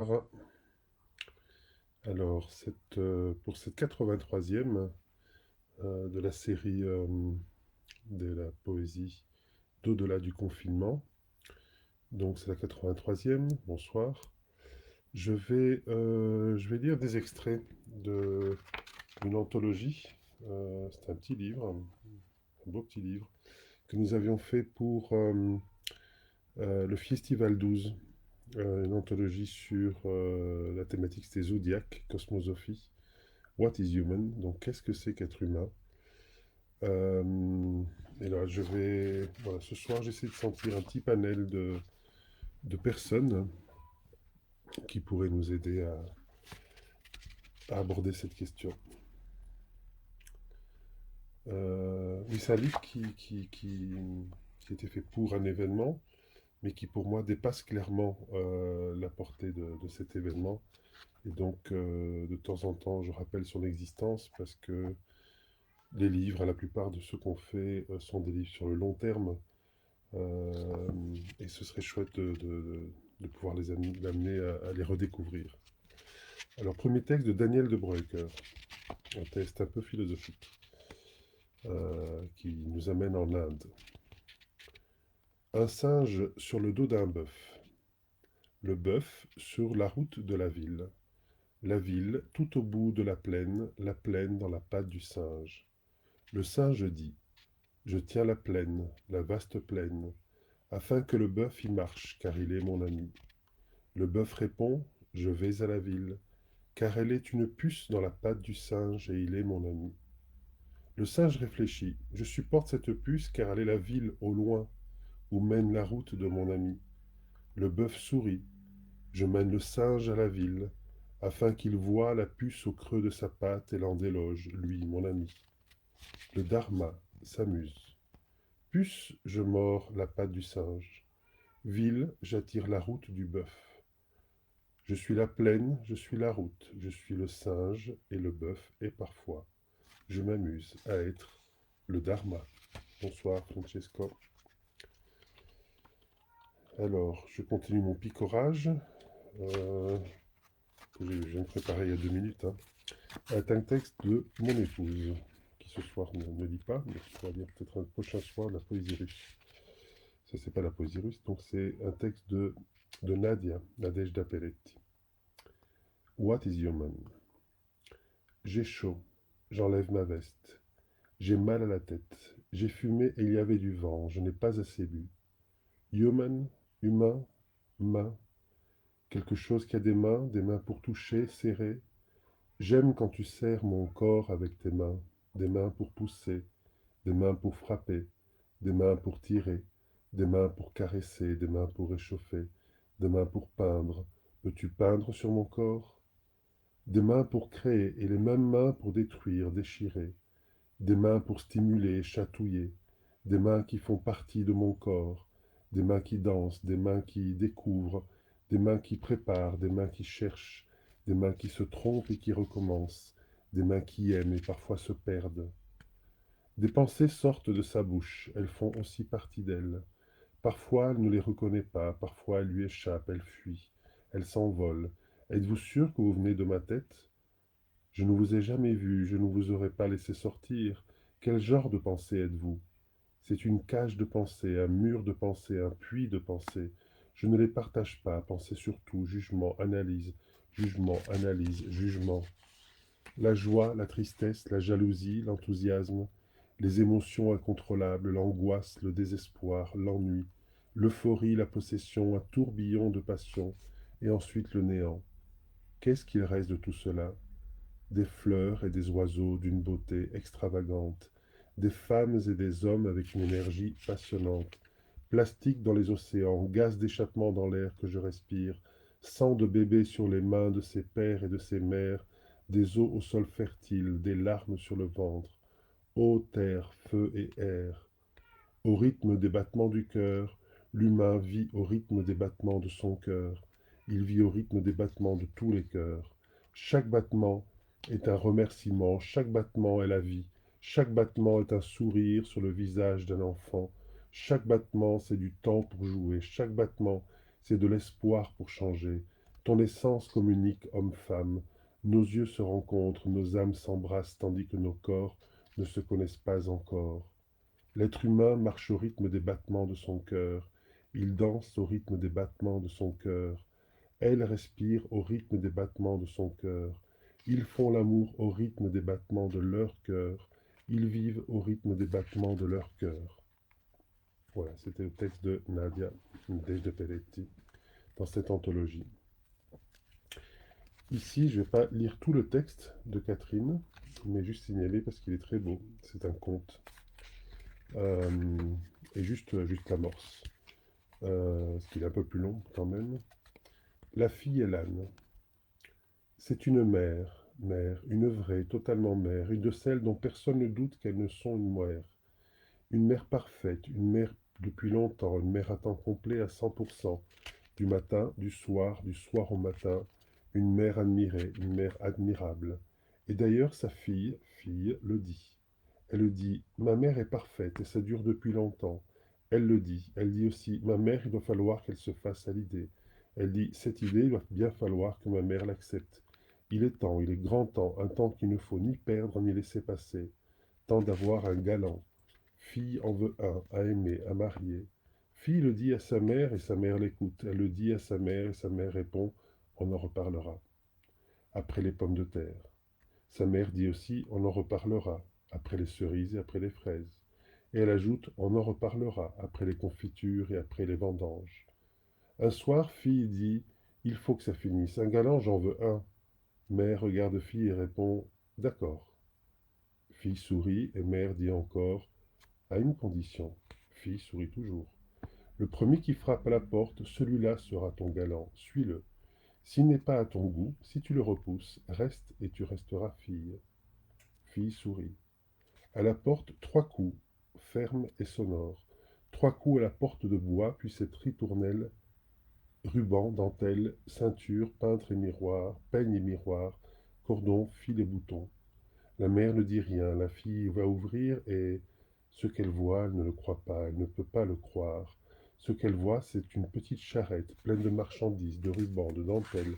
Alors, pour cette 83e de la série de la poésie d'au-delà du confinement, donc c'est la 83e, bonsoir, je vais lire des extraits d'une anthologie. C'est un petit livre, un beau petit livre, que nous avions fait pour le Festival 12, une anthologie sur la thématique, c'était Zodiac, Cosmosophie. What is human? Donc, qu'est-ce que c'est qu'être humain? Euh, et là, voilà, ce soir, j'essaie de sentir un petit panel de personnes qui pourraient nous aider à aborder cette question. Oui, c'est un livre qui a été fait pour un événement, mais qui pour moi dépasse clairement la portée de cet événement. Et donc, de temps en temps, je rappelle son existence parce que les livres, la plupart de ceux qu'on fait, sont des livres sur le long terme. Euh, et ce serait chouette de pouvoir l'amener à les redécouvrir. Alors, premier texte de Daniel de Breuker, un texte un peu philosophique, qui nous amène en Inde. Un singe sur le dos d'un bœuf. Le bœuf sur la route de la ville. La ville tout au bout de la plaine dans la patte du singe. Le singe dit: je tiens la vaste plaine, afin que le bœuf y marche, car il est mon ami. Le bœuf répond: je vais à la ville, car elle est une puce dans la patte du singe et il est mon ami. Le singe réfléchit: je supporte cette puce car elle est la ville au loin où mène la route de mon ami. Le bœuf sourit: je mène le singe à la ville, afin qu'il voie la puce au creux de sa patte et l'en déloge, lui, mon ami. Le dharma s'amuse: puce, je mords la patte du singe. Ville, j'attire la route du bœuf. Je suis la plaine, je suis la route, je suis le singe et le bœuf, et parfois, je m'amuse à être le dharma. Bonsoir Francesco. Alors, je continue mon picorage, que je viens de préparer il y a 2 minutes. C'est un texte de mon épouse, qui ce soir ne lit pas, mais qui pourra lire peut-être un prochain soir la poésie russe. Ça, c'est pas la poésie russe, donc c'est un texte de Nadia, Nadejda Peretti. What is human? J'ai chaud, j'enlève ma veste. J'ai mal à la tête. J'ai fumé et il y avait du vent. Je n'ai pas assez bu. Human, humain, main. Quelque chose qui a des mains pour toucher, serrer. J'aime quand tu serres mon corps avec tes mains. Des mains pour pousser, des mains pour frapper, des mains pour tirer, des mains pour caresser, des mains pour réchauffer, des mains pour peindre. Peux-tu peindre sur mon corps? Des mains pour créer et les mêmes mains pour détruire, déchirer. Des mains pour stimuler, chatouiller, des mains qui font partie de mon corps, des mains qui dansent, des mains qui découvrent, des mains qui préparent, des mains qui cherchent, des mains qui se trompent et qui recommencent, des mains qui aiment et parfois se perdent. Des pensées sortent de sa bouche, elles font aussi partie d'elle. Parfois elle ne les reconnaît pas, parfois elle lui échappe, elle fuit, elle s'envole. Êtes-vous sûr que vous venez de ma tête? Je ne vous ai jamais vu, je ne vous aurais pas laissé sortir. Quel genre de pensée êtes-vous? C'est une cage de pensée, un mur de pensée, un puits de pensée. Je ne les partage pas. Pensez surtout, jugement, analyse, jugement. La joie, la tristesse, la jalousie, l'enthousiasme, les émotions incontrôlables, l'angoisse, le désespoir, l'ennui, l'euphorie, la possession, un tourbillon de passion, et ensuite le néant. Qu'est-ce qu'il reste de tout cela? Des fleurs et des oiseaux d'une beauté extravagante, des femmes et des hommes avec une énergie passionnante, plastique dans les océans, gaz d'échappement dans l'air que je respire, sang de bébé sur les mains de ses pères et de ses mères, des eaux au sol fertile, des larmes sur le ventre, eau, terre, feu et air. Au rythme des battements du cœur, l'humain vit au rythme des battements de son cœur. Il vit au rythme des battements de tous les cœurs. Chaque battement est un remerciement, chaque battement est la vie, chaque battement est un sourire sur le visage d'un enfant, chaque battement c'est du temps pour jouer, chaque battement c'est de l'espoir pour changer. Ton essence communique homme-femme. Nos yeux se rencontrent, nos âmes s'embrassent tandis que nos corps ne se connaissent pas encore. L'être humain marche au rythme des battements de son cœur. Il danse au rythme des battements de son cœur. Elle respire au rythme des battements de son cœur. Ils font l'amour au rythme des battements de leur cœur. Ils vivent au rythme des battements de leur cœur. Voilà, c'était le texte de Nadia de Pelletti dans cette anthologie. Ici, je ne vais pas lire tout le texte de Catherine, mais juste signaler parce qu'il est très beau. C'est un conte. Euh, et juste l'amorce. Ce qui est un peu plus long quand même. La fille et l'âne. C'est une mère, une vraie, totalement mère, une de celles dont personne ne doute qu'elles ne sont une mère parfaite, une mère depuis longtemps, une mère à temps complet à 100%, du matin, du soir au matin, une mère admirée, une mère admirable. Et d'ailleurs, sa fille, le dit. Elle le dit, ma mère est parfaite et ça dure depuis longtemps. Elle dit aussi, ma mère, il doit falloir qu'elle se fasse à l'idée. Elle dit, cette idée, il va bien falloir que ma mère l'accepte. Il est temps, il est grand temps, un temps qu'il ne faut ni perdre ni laisser passer. Temps d'avoir un galant. Fille en veut un, à aimer, à marier. Fille le dit à sa mère et sa mère l'écoute. Elle le dit à sa mère et sa mère répond, on en reparlera. Après les pommes de terre. Sa mère dit aussi, on en reparlera. Après les cerises et après les fraises. Et elle ajoute, on en reparlera après les confitures et après les vendanges. Un soir, fille dit, il faut que ça finisse. Un galant, j'en veux un. Mère regarde fille et répond, d'accord. Fille sourit et mère dit encore, à une condition. Fille sourit toujours. Le premier qui frappe à la porte, celui-là sera ton galant. Suis-le. S'il n'est pas à ton goût, si tu le repousses, reste et tu resteras fille. Fille sourit. À la porte, 3 coups, fermes et sonores. 3 coups à la porte de bois, puis cette ritournelle, ruban, dentelle, ceinture, peintre et miroir, peigne et miroir, cordon, fil et bouton. La mère ne dit rien, la fille va ouvrir et ce qu'elle voit, elle ne le croit pas, elle ne peut pas le croire. Ce qu'elle voit, c'est une petite charrette pleine de marchandises, de rubans, de dentelles,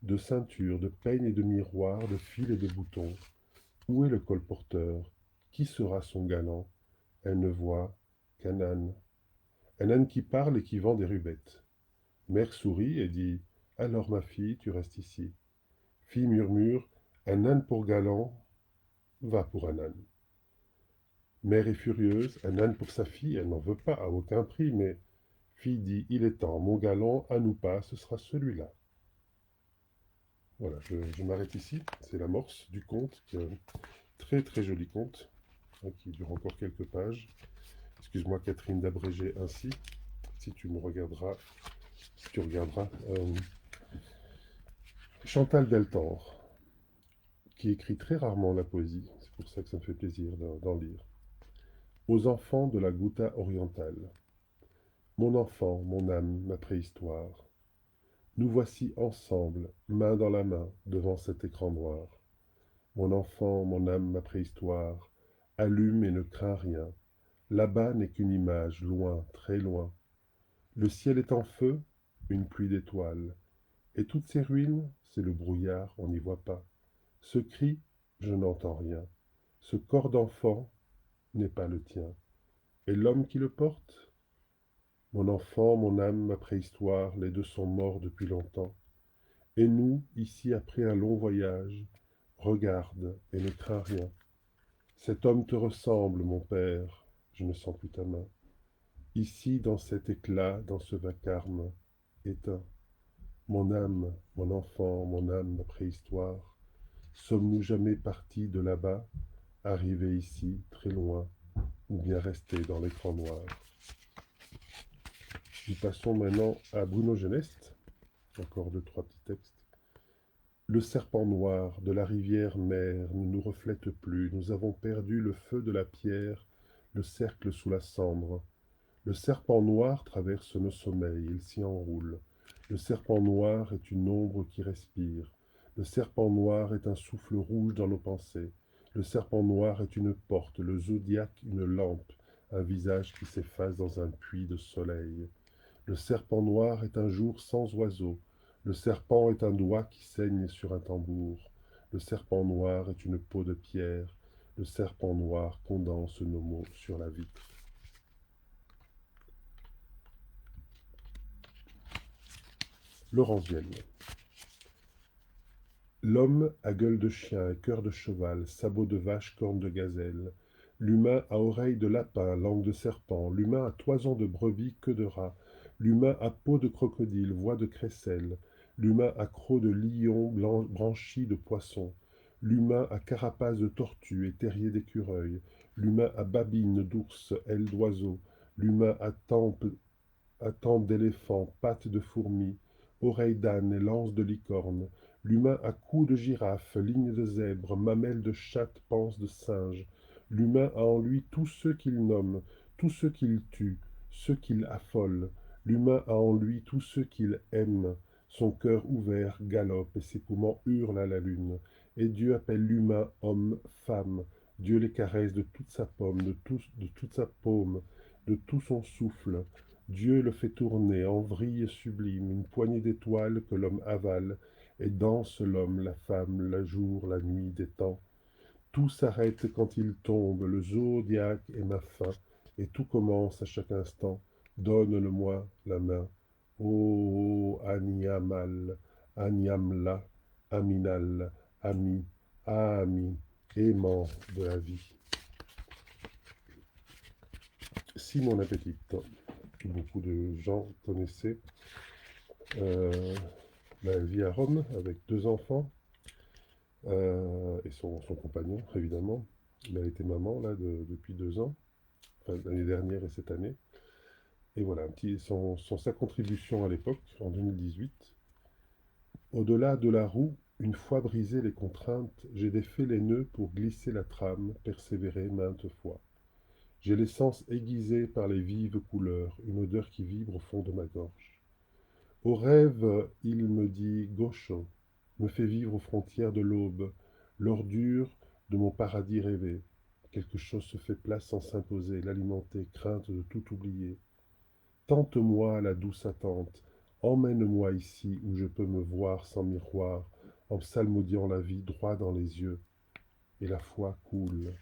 de ceintures, de peignes et de miroirs, de fils et de boutons. Où est le colporteur? Qui sera son galant? Elle ne voit qu'un âne. Un âne qui parle et qui vend des rubettes. Mère sourit et dit, alors ma fille, tu restes ici. Fille murmure, un âne pour galant, va pour un âne. Mère est furieuse, un âne pour sa fille, elle n'en veut pas à aucun prix, mais fille dit, il est temps, mon galant, à nous pas, ce sera celui-là. Voilà, je m'arrête ici, c'est l'amorce du conte, très très joli conte, qui dure encore quelques pages. Excuse-moi Catherine d'abréger ainsi, si tu regarderas. Chantal Delthor, qui écrit très rarement la poésie, c'est pour ça que ça me fait plaisir d'en lire. Aux enfants de la Ghouta orientale. Mon enfant, mon âme, ma préhistoire. Nous voici ensemble, main dans la main, devant cet écran noir. Mon enfant, mon âme, ma préhistoire, allume et ne crains rien. Là-bas n'est qu'une image, loin, très loin. Le ciel est en feu, une pluie d'étoiles. Et toutes ces ruines, c'est le brouillard, on n'y voit pas. Ce cri, je n'entends rien. Ce corps d'enfant n'est pas le tien. Et l'homme qui le porte? Mon enfant, mon âme, ma préhistoire, les deux sont morts depuis longtemps. Et nous, ici après un long voyage, regarde et ne crains rien. Cet homme te ressemble, mon père, je ne sens plus ta main. Ici, dans cet éclat, dans ce vacarme, éteint. Mon âme, mon enfant, mon âme, ma préhistoire, sommes-nous jamais partis de là-bas, arrivés ici, très loin, ou bien restés dans l'écran noir? Nous passons maintenant à Bruno Geneste, encore 2, 3 petits textes. Le serpent noir de la rivière mère ne nous reflète plus, nous avons perdu le feu de la pierre, le cercle sous la cendre. Le serpent noir traverse nos sommeils, il s'y enroule. Le serpent noir est une ombre qui respire. Le serpent noir est un souffle rouge dans nos pensées. Le serpent noir est une porte, le zodiaque une lampe, un visage qui s'efface dans un puits de soleil. Le serpent noir est un jour sans oiseaux. Le serpent est un doigt qui saigne sur un tambour. Le serpent noir est une peau de pierre. Le serpent noir condense nos mots sur la vitre. Laurence Vienne. L'homme a gueule de chien et cœur de cheval, sabot de vache, corne de gazelle. L'humain a oreille de lapin, langue de serpent. L'humain a toison de brebis, queue de rat. L'humain a peau de crocodile, voix de crécelle. L'humain a croc de lion, branchie de poisson. L'humain a carapace de tortue et terrier d'écureuil. L'humain a babine d'ours, aile d'oiseau. L'humain a tempe d'éléphant, pattes de fourmi, oreilles d'âne et lances de licorne. L'humain a cou de girafe, ligne de zèbre, mamelle de chatte, panse de singe. L'humain a en lui tous ceux qu'il nomme, tous ceux qu'il tue, ceux qu'il affole. L'humain a en lui tous ceux qu'il aime. Son cœur ouvert galope et ses poumons hurlent à la lune. Et Dieu appelle l'humain homme, femme. Dieu les caresse de toute sa paume, de toute sa paume, de tout son souffle. Dieu le fait tourner en vrille sublime, une poignée d'étoiles que l'homme avale, et danse l'homme, la femme, le jour, la nuit des temps. Tout s'arrête quand il tombe, le zodiaque est ma fin, et tout commence à chaque instant. Donne-le-moi la main. Oh, Aniamal, Aniamla, Aminal, ami, ami, aimant de la vie. Simon Appétit, que beaucoup de gens connaissaient. Elle vit à Rome avec 2 enfants et son compagnon, évidemment. Elle a été maman là, depuis 2 ans, enfin, l'année dernière et cette année. Et voilà, sa contribution à l'époque, en 2018. Au-delà de la roue, une fois brisées les contraintes, j'ai défait les nœuds pour glisser la trame, persévérer maintes fois. J'ai les sens aiguisés par les vives couleurs, une odeur qui vibre au fond de ma gorge. Au rêve, il me dit Gaucho, me fait vivre aux frontières de l'aube, l'ordure de mon paradis rêvé. Quelque chose se fait place sans s'imposer, l'alimenter, crainte de tout oublier. Tente-moi la douce attente, emmène-moi ici où je peux me voir sans miroir, en psalmodiant la vie droit dans les yeux. Et la foi coule.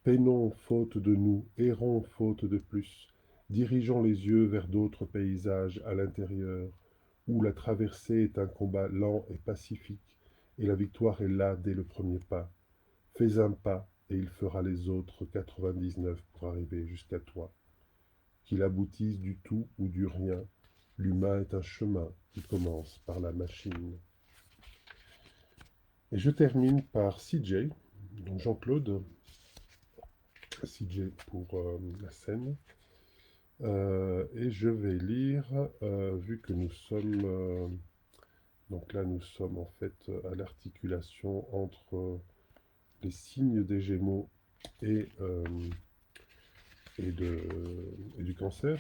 Peinons faute de nous, errons faute de plus, dirigeons les yeux vers d'autres paysages à l'intérieur, où la traversée est un combat lent et pacifique, et la victoire est là dès le premier pas. Fais un pas, et il fera les autres 99 pour arriver jusqu'à toi. Qu'il aboutisse du tout ou du rien, l'humain est un chemin qui commence par la machine. Et je termine par CJ, donc Jean-Claude, CJ pour la scène. Et je vais lire, vu que nous sommes, donc là nous sommes en fait à l'articulation entre les signes des Gémeaux et, et du Cancer.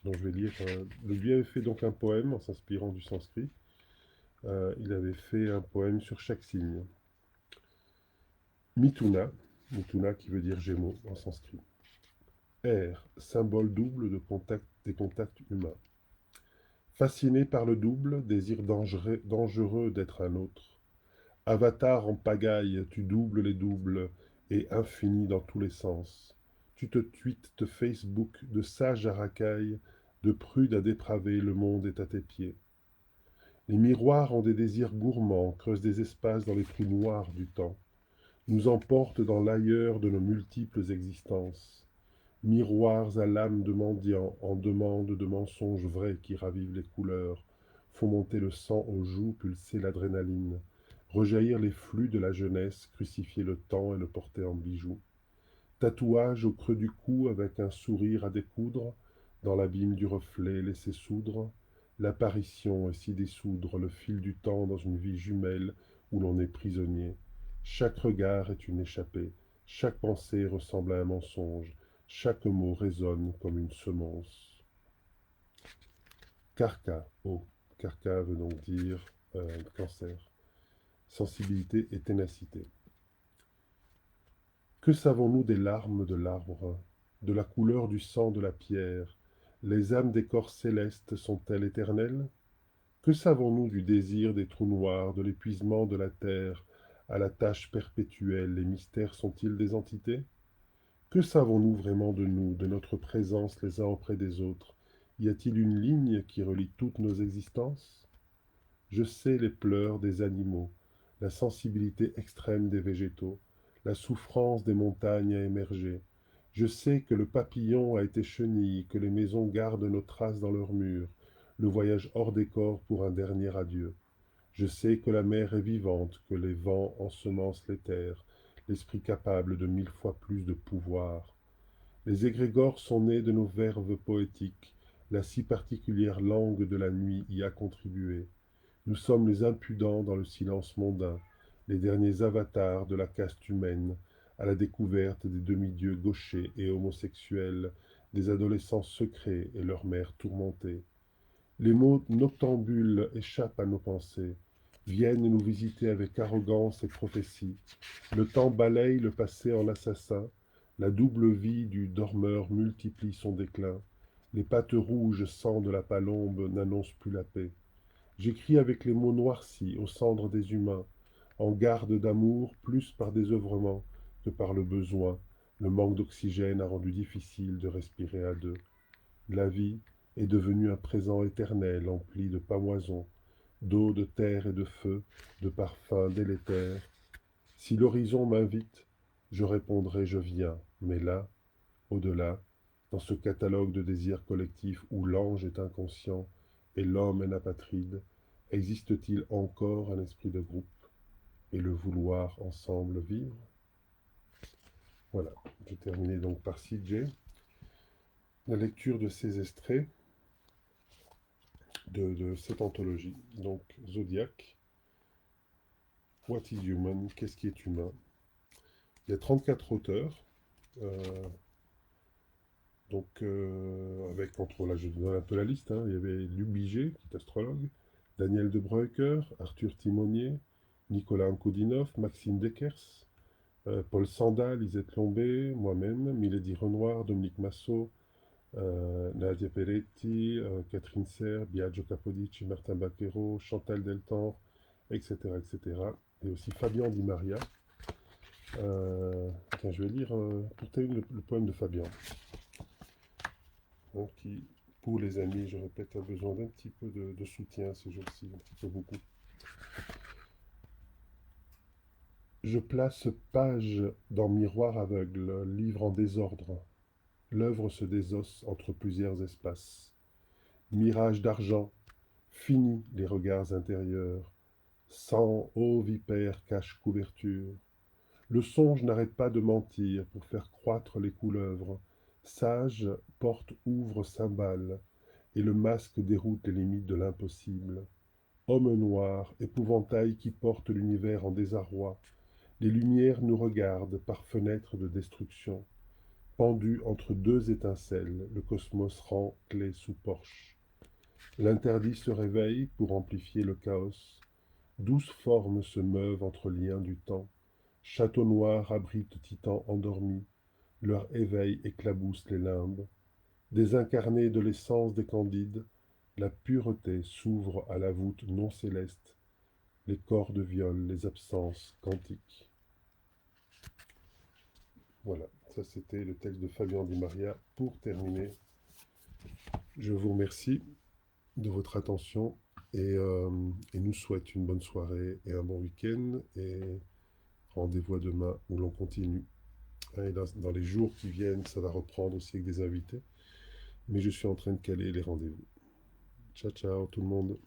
Donc je vais lire. Lui avait fait donc un poème en s'inspirant du sanskrit. Il avait fait un poème sur chaque signe. Mituna, Mituna qui veut dire Gémeaux en sanskrit. R, symbole double des contacts humains. Fasciné par le double, désir dangereux d'être un autre. Avatar en pagaille, tu doubles les doubles, et infini dans tous les sens. Tu te tweets, te Facebook, de sage à racaille, de prude à dépravé, le monde est à tes pieds. Les miroirs ont des désirs gourmands, creusent des espaces dans les trous noirs du temps, nous emportent dans l'ailleurs de nos multiples existences. Miroirs à l'âme de mendiant, en demande de mensonges vrais qui ravivent les couleurs, font monter le sang aux joues, pulser l'adrénaline, rejaillir les flux de la jeunesse, crucifier le temps et le porter en bijoux. Tatouage au creux du cou avec un sourire à découdre, dans l'abîme du reflet laissé soudre, l'apparition et s'y dissoudre, le fil du temps dans une vie jumelle où l'on est prisonnier. Chaque regard est une échappée, chaque pensée ressemble à un mensonge, chaque mot résonne comme une semence. Karka, oh, Karka veut donc dire cancer, sensibilité et ténacité. Que savons-nous des larmes de l'arbre, de la couleur du sang de la pierre? Les âmes des corps célestes sont-elles éternelles? Que savons-nous du désir des trous noirs, de l'épuisement de la Terre, à la tâche perpétuelle? Les mystères sont-ils des entités? Que savons-nous vraiment de nous, de notre présence les uns auprès des autres? Y a-t-il une ligne qui relie toutes nos existences? Je sais les pleurs des animaux, la sensibilité extrême des végétaux, la souffrance des montagnes à émerger. Je sais que le papillon a été chenille, que les maisons gardent nos traces dans leurs murs, le voyage hors des corps pour un dernier adieu. Je sais que la mer est vivante, que les vents ensemencent les terres, l'esprit capable de 1000 fois plus de pouvoir. Les égrégores sont nés de nos verves poétiques, la si particulière langue de la nuit y a contribué. Nous sommes les impudents dans le silence mondain, les derniers avatars de la caste humaine, à la découverte des demi-dieux gauchers et homosexuels, des adolescents secrets et leurs mères tourmentées. Les mots noctambules échappent à nos pensées, viennent nous visiter avec arrogance et prophétie. Le temps balaye le passé en assassin, la double vie du dormeur multiplie son déclin. Les pattes rouges sang de la palombe n'annoncent plus la paix. J'écris avec les mots noircis aux cendres des humains, en garde d'amour plus par désœuvrement que par le besoin. Le manque d'oxygène a rendu difficile de respirer à deux. La vie est devenue un présent éternel empli de pâmoisons, d'eau, de terre et de feu, de parfums délétères. Si l'horizon m'invite, je répondrai je viens, mais là, au-delà, dans ce catalogue de désirs collectifs où l'ange est inconscient et l'homme est apatride, existe-t-il encore un esprit de groupe et le vouloir ensemble vivre? Voilà, j'ai terminé donc par CJ. La lecture de ces extraits de cette anthologie, donc Zodiac, What is Human, qu'est-ce qui est humain? Il y a 34 auteurs, euh, donc avec entre là je donne un peu la liste, hein, il y avait Luc Biget, qui est astrologue, Daniel de Breuker, Arthur Timonier, Nicolas Ankoudinov, Maxime Dekers, Paul Sandal, Lisette Lombé, moi-même, Milady Renoir, Dominique Massot, Nadia Peretti, Catherine Serre, Biagio Capodici, Martin Bacquero, Chantal Deltan, etc., etc. Et aussi Fabian Di Maria. Tiens, je vais lire pour terminer le poème de Fabian, hein, qui, pour les amis, je répète, a besoin d'un petit peu de soutien ces jours-ci, un petit peu beaucoup. Je place page dans miroir aveugle, livre en désordre. L'œuvre se désosse entre plusieurs espaces. Mirage d'argent, fini les regards intérieurs. Sang, ô vipère, cache couverture. Le songe n'arrête pas de mentir pour faire croître les couleuvres. Sage, porte ouvre cymbale, et le masque déroute les limites de l'impossible. Homme noir, épouvantail qui porte l'univers en désarroi. Les lumières nous regardent par fenêtres de destruction. Pendu entre deux étincelles, le cosmos rend clé sous porche. L'interdit se réveille pour amplifier le chaos. 12 formes se meuvent entre liens du temps. Château noir abrite titans endormis. Leur éveil éclabousse les limbes. Désincarnés de l'essence des candides, la pureté s'ouvre à la voûte non céleste. Les cordes violent les absences quantiques. Voilà, ça c'était le texte de Fabien Di Maria. Pour terminer, je vous remercie de votre attention et nous souhaite une bonne soirée et un bon week-end. Et rendez-vous à demain où l'on continue. Et dans les jours qui viennent, ça va reprendre aussi avec des invités. Mais je suis en train de caler les rendez-vous. Ciao, ciao tout le monde.